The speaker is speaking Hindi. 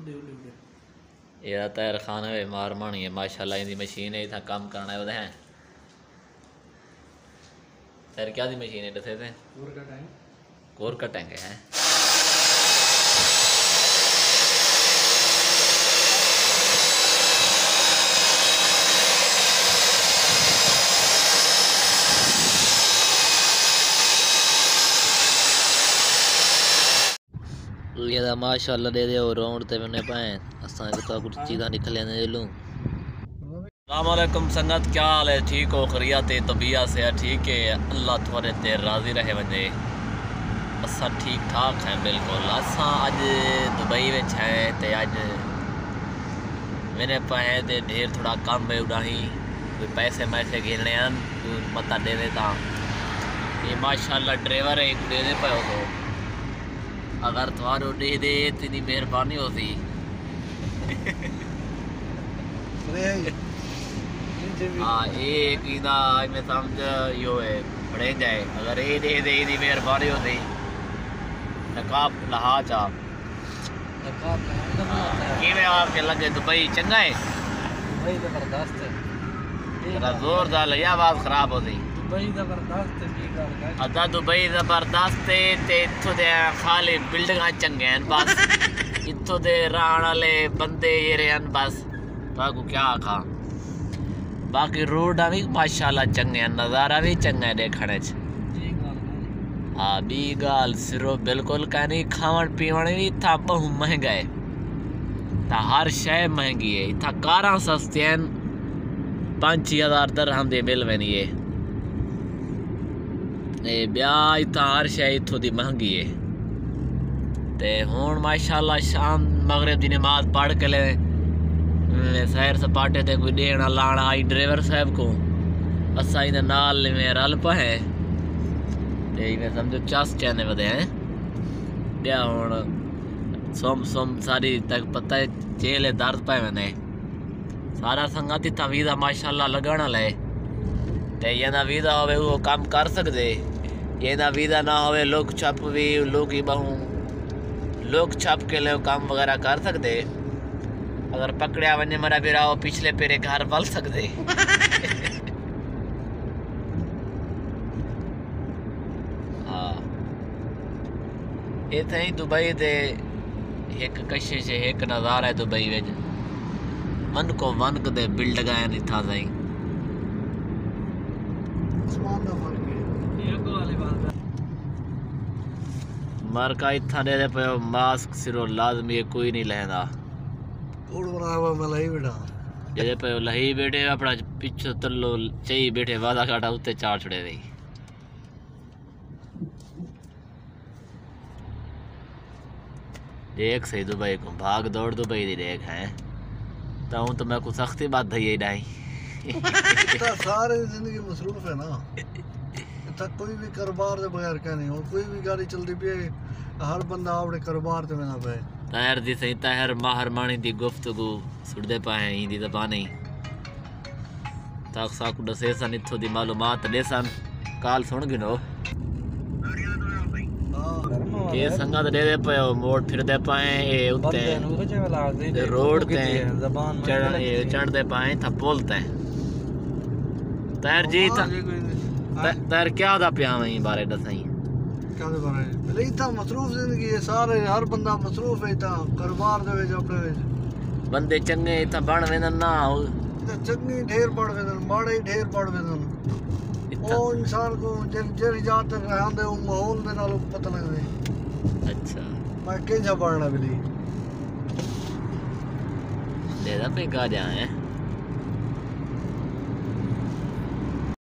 ये तैर खाना वे मार मानी है माशाल्लाह इनकी मशीन है इतना काम करना है हैं तैर क्या दी मशीन है दसे थे कोर का टैंक है ये माशाल्लाह दे दे राउंड ते मैंने पाए असा तो कुछ चीज़ा निकल आने लूँ। अस्सलाम वालेकुम संगत, क्या हाल है? ठीक हो? खैरियत है? तबीयत से ठीक है? अल्लाह थोड़े देर राजी रहे वजे असा ठीक ठाक हैं बिल्कुल। असा अज दुबई में हैं तो अज मैंने पाए तो ढेर थोड़ा कम है उड़ाही कोई पैसे मैसे गिनने मत दे ता ये माशाल्लाह ड्राइवर है दे दे पाओ तो अगर थारो दे दे इतनी मेहरबानी होती हाँ एक इदा में समझ यो है बड़े जाए अगर ये दे दे इतनी मेहरबानी होती नकाब लहा चा किवें आपके लगे दुबई चंगा है? दुबई जबरदस्त है जोरदार लगी आवाज खराब होती दुबई जबरदस्त है अदा दुबई जबरदस्त है ते इत्थों दे खाली बिल्डिंगां चंगे हैं बस इत्थों दे रहण वाले बंदे ये रहन बस ताकू क्या आखा बाकी रोड भी माशाल्लाह चंगे हैं नज़ारा भी चंगा है देखने च हाँ बी गाल सिरो बिल्कुल कहनी खावन पीवन भी इतना बहु महंगा है ता हर शय महंगी है इतना कारां सस्ती हैं 5-6 दरहम दे मिल वनी है ब्या इतना हर शय इतों दी महंगी है ते हुण माशाल्लाह शाम मगरिब दी नमाज पढ़ के ले सैर सपाटे ते कोई देना लाना आई ड्राइवर साहब को असा इन नाल में रल पाए ते इन्हें समझो चस चैने वधे हैं ब्या हुण सोम सोम सारी तक पता है चेले दर्द पाए मैंने सारा संगत इतना वीजा माशाल्लाह लगाना ले ते ये ना वीजा होवे वो काम कर सकते ये ना वीजा ना होवे लोग छप भी लोग ही बहु लोग छप के लिए काम वगैरह कर सकते अगर पकड़िया वने मरा भी रहो पिछले पेरे घर बल सकते हाँ इतना ही दुबई दे एक कशिश है एक नज़ारा है दुबई में मन को वन दे बिल्ड गए नहीं था सही मर का इतना दे पे मास्क सिरो लाजमी है कोई नहीं लहदा जे पे लही बैठे अपना पीछे तल्लो चाहिए बैठे वादा काटा उत्ते चार छड़े रही देख सही दुबई को भाग दौड़ दुबई दी देख है तो मैं कुछ सख्ती बात धई डाई सारे जिंदगी मसरूफ है ना इतना कोई भी कारोबार के बगैर क्या नहीं हो कोई भी गाड़ी चलती भी हर बंदा अपने कारोबार ते में पे ताहिर दी सही ताहिर माहर मानी दी गुफ्तगू सुनदे पाए इंदी ज़बानी ताक साकू दसे सन इत्थों दी मालूमात दे सन काल सुन गिनो ये संगत दे दे पे मोड़ फिरदे पाए ए उत्ते रोड ते चढ़दे पाए था बोलते ताहिर जी ताहिर क्या दा पिया वहीं बारे दसई क्या दे बारे इतना मसरूफ जिंदगी है सारे हर बंदा मसरूफ है इतना कारोबार दे विच अपने विच बंदे चंगे इतना बन वेंदन ना चंगी ढेर बढ़ वेंदन माड़े ढेर बढ़ वेंदन ओ इंसान को जेरी जात तक रहंदे ओ माहौल दे नाल पता लगदे अच्छा मैं केजा पढ़ना बिली ले दा पे का जाए